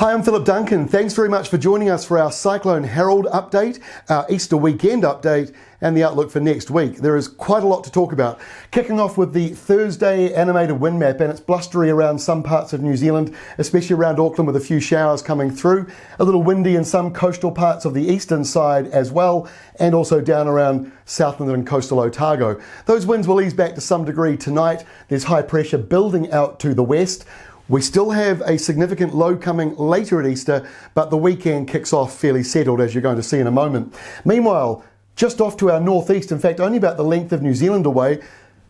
Hi, I'm Philip Duncan. Thanks very much for joining us for our Cyclone Harold update, our Easter weekend update, and the outlook for next week. There is quite a lot to talk about. Kicking off with the Thursday animated wind map, and it's blustery around some parts of New Zealand, especially around Auckland with a few showers coming through. A little windy in some coastal parts of the eastern side as well, and also down around Southland and coastal Otago. Those winds will ease back to some degree tonight. There's high pressure building out to the west. We still have a significant low coming later at Easter, but the weekend kicks off fairly settled, as you're going to see in a moment. Meanwhile, just off to our northeast, in fact only about the length of New Zealand away,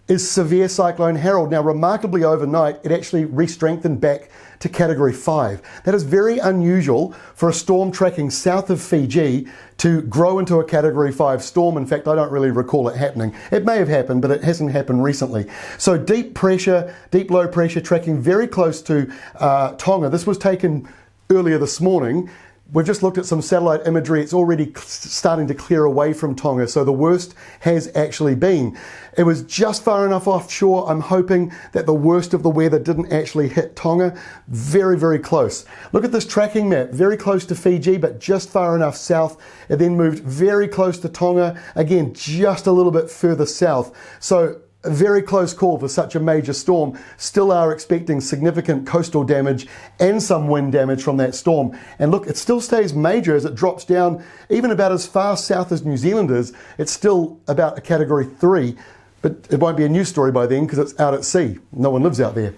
is Severe Cyclone Harold. Now, remarkably overnight, it actually re-strengthened back to Category 5. That is very unusual for a storm tracking south of Fiji to grow into a Category 5 storm. In fact, I don't really recall it happening. It may have happened, but it hasn't happened recently. So deep pressure, deep low pressure tracking very close to Tonga. This was taken earlier this morning. We've just looked at some satellite imagery. It's already starting to clear away from Tonga, so the worst has actually been. It was just far enough offshore. I'm hoping that the worst of the weather didn't actually hit Tonga. Very, very close. Look at this tracking map. Very close to Fiji, but just far enough south. It then moved very close to Tonga. Again, just a little bit further south. So a very close call for such a major storm. Still are expecting significant coastal damage and some wind damage from that storm. And look, it still stays major as it drops down even about as far south as New Zealand is. It's still about a Category 3, but it won't be a news story by then because it's out at sea. No one lives out there.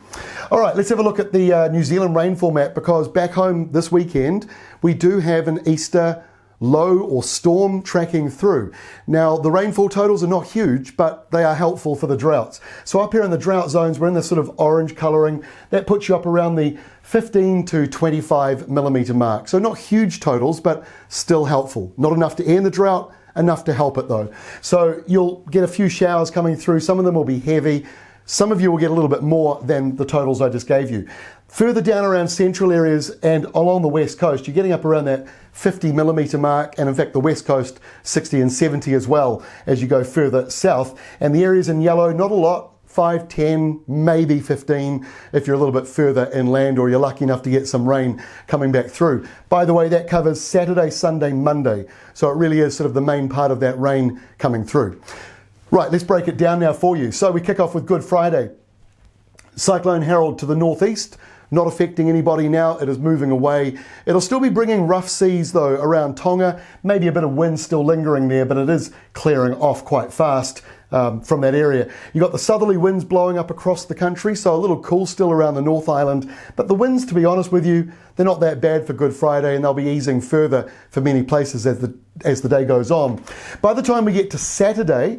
All right, let's have a look at the New Zealand rainfall map, because back home this weekend, we do have an Easter low or storm tracking through. Now, the rainfall totals are not huge, but they are helpful for the droughts. So up here in the drought zones, we're in this sort of orange colouring. That puts you up around the 15 to 25 millimetre mark. So not huge totals, but still helpful. Not enough to end the drought, enough to help it though. So you'll get a few showers coming through. Some of them will be heavy. Some of you will get a little bit more than the totals I just gave you. Further down around central areas and along the west coast, you're getting up around that 50 millimetre mark, and in fact the west coast 60 and 70 as well as you go further south. And the areas in yellow, not a lot, 5, 10, maybe 15 if you're a little bit further inland or you're lucky enough to get some rain coming back through. By the way, that covers Saturday, Sunday, Monday. So it really is sort of the main part of that rain coming through. Right, let's break it down now for you. So we kick off with Good Friday. Cyclone Harold to the northeast, not affecting anybody now. It is moving away. It'll still be bringing rough seas though around Tonga. Maybe a bit of wind still lingering there, but it is clearing off quite fast from that area. You've got the southerly winds blowing up across the country, so a little cool still around the North Island. But the winds, to be honest with you, they're not that bad for Good Friday, and they'll be easing further for many places as the day goes on. By the time we get to Saturday,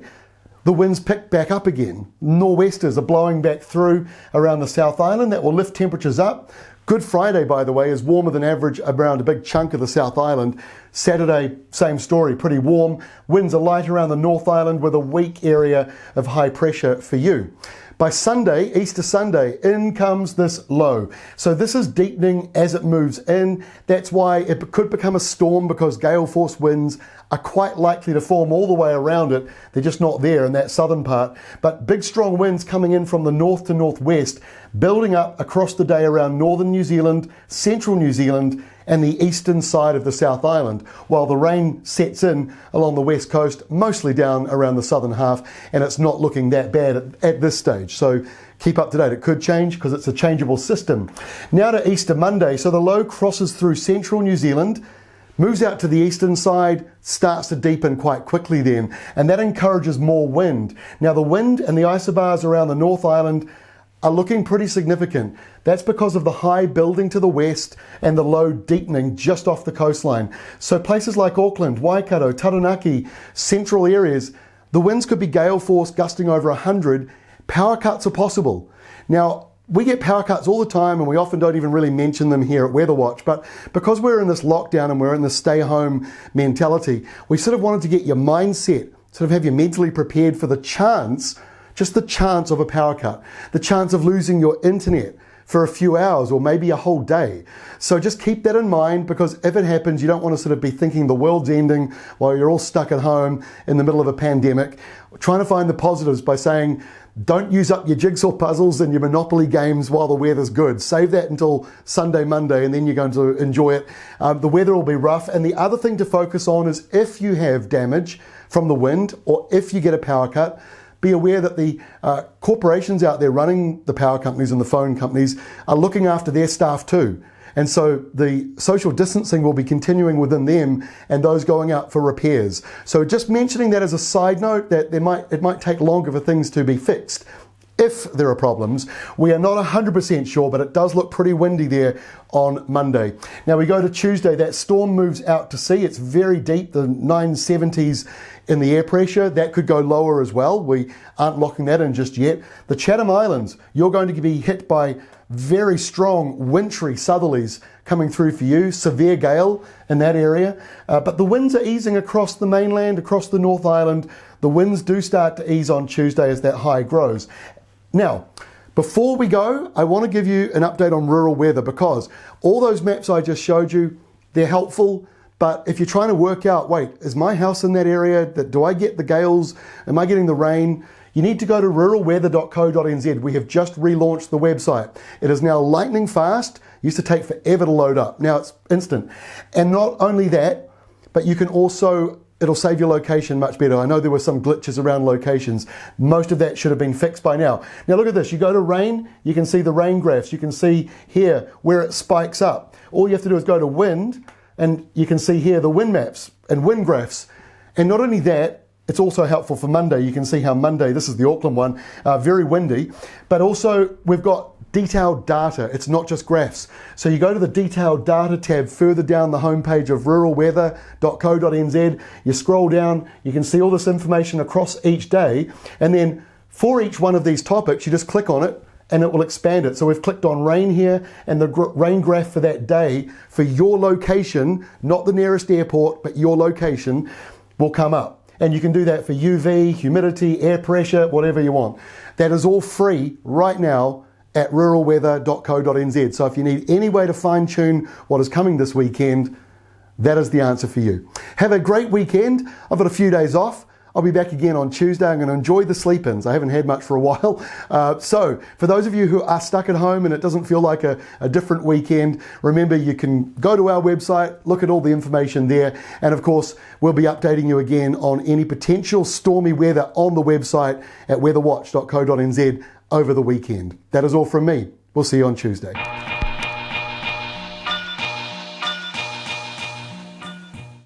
the winds pick back up again. Nor'westers are blowing back through around the South Island. That will lift temperatures up. Good Friday, by the way, is warmer than average around a big chunk of the South Island. Saturday, same story, pretty warm. Winds are light around the North Island with a weak area of high pressure for you. By Sunday, Easter Sunday, in comes this low. So this is deepening as it moves in. That's why it could become a storm, because gale force winds are quite likely to form all the way around it. They're just not there in that southern part. But big strong winds coming in from the north to northwest, building up across the day around northern New Zealand, central New Zealand, and the eastern side of the South Island, while the rain sets in along the west coast, mostly down around the southern half, and it's not looking that bad at this stage. So keep up to date. It could change because it's a changeable system. Now to Easter Monday. So the low crosses through central New Zealand, moves out to the eastern side, starts to deepen quite quickly then, and that encourages more wind. Now the wind and the isobars around the North Island are looking pretty significant. That's because of the high building to the west and the low deepening just off the coastline. So places like Auckland, Waikato, Taranaki, central areas, the winds could be gale force gusting over 100. Power cuts are possible. Now, we get power cuts all the time, and we often don't even really mention them here at Weather Watch, but because we're in this lockdown and we're in this stay home mentality, we sort of wanted to get your mindset, sort of have you mentally prepared for the chance, just the chance of a power cut, the chance of losing your internet for a few hours or maybe a whole day. So just keep that in mind, because if it happens, you don't want to sort of be thinking the world's ending while you're all stuck at home in the middle of a pandemic. We're trying to find the positives by saying Don't use up your jigsaw puzzles and your Monopoly games while the weather's good. Save that until Sunday, Monday, and then you're going to enjoy it. The weather will be rough. And the other thing to focus on is if you have damage from the wind or if you get a power cut, be aware that the corporations out there running the power companies and the phone companies are looking after their staff too. And so the social distancing will be continuing within them and those going out for repairs. So just mentioning that as a side note, that it might take longer for things to be fixed if there are problems. We are not 100% sure, but it does look pretty windy there on Monday. Now we go to Tuesday, that storm moves out to sea. It's very deep, the 970s in the air pressure. That could go lower as well. We aren't locking that in just yet. The Chatham Islands, you're going to be hit by very strong wintry southerlies coming through for you, severe gale in that area. But the winds are easing across the mainland, across the North Island. The winds do start to ease on Tuesday as that high grows. Now, before we go, I want to give you an update on rural weather because all those maps I just showed you, they're helpful. But if you're trying to work out, wait, is my house in that area? Do I get the gales? Am I getting the rain? You need to go to ruralweather.co.nz. We have just relaunched the website. It is now lightning fast. It used to take forever to load up. Now it's instant. And not only that, but you can also, it'll save your location much better. I know there were some glitches around locations. Most of that should have been fixed by now. Now look at this. You go to rain, you can see the rain graphs. You can see here where it spikes up. All you have to do is go to wind, and you can see here the wind maps and wind graphs. And not only that, it's also helpful for Monday. You can see how Monday, this is the Auckland one, very windy, but also we've got detailed data. It's not just graphs. So you go to the detailed data tab further down the homepage of ruralweather.co.nz, you scroll down, you can see all this information across each day, and then for each one of these topics, you just click on it and it will expand it. So we've clicked on rain here, and the rain graph for that day for your location, not the nearest airport, but your location, will come up. And you can do that for UV, humidity, air pressure, whatever you want. That is all free right now at ruralweather.co.nz. So if you need any way to fine tune what is coming this weekend, that is the answer for you. Have a great weekend. I've got a few days off. I'll be back again on Tuesday. I'm going to enjoy the sleep-ins. I haven't had much for a while. So for those of you who are stuck at home and it doesn't feel like a different weekend, remember you can go to our website, look at all the information there. And of course, we'll be updating you again on any potential stormy weather on the website at weatherwatch.co.nz over the weekend. That is all from me. We'll see you on Tuesday.